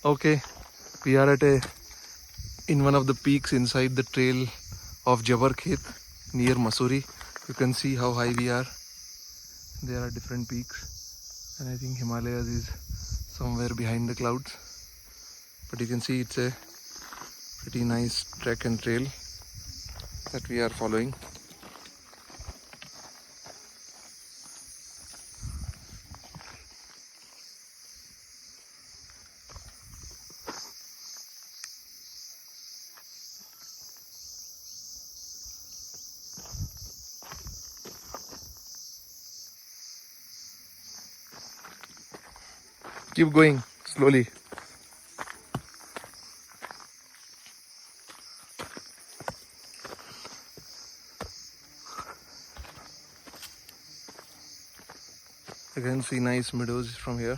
Okay, we are at in one of the peaks inside the trail of Jabarkhet near Mussoorie. You can see how high we are. There are different peaks, and I think Himalayas is somewhere behind the clouds. But you can see it's a pretty nice trek and trail that we are following. Keep going slowly. You can see nice meadows from here.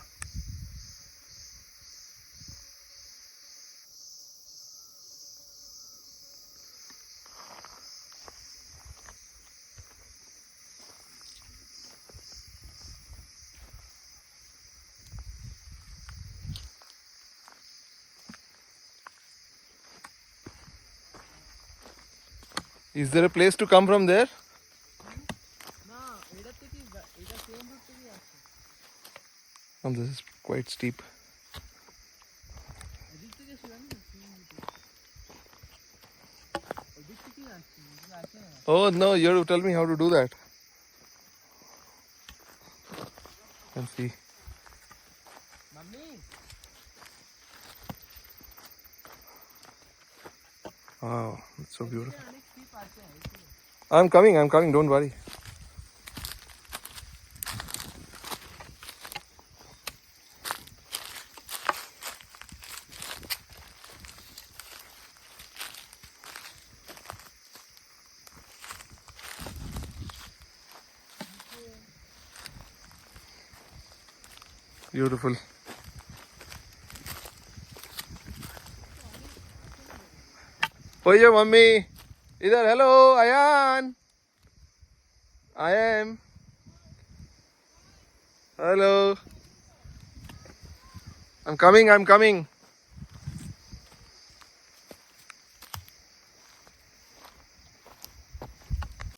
Is there a place to come from there? And this is quite steep. Oh no, you have to tell me how to do that. Let's see. Wow, it's so beautiful. I'm coming, don't worry. Beautiful. Oh yeah, mummy. Either hello, Ayan. I am. Hello. I'm coming.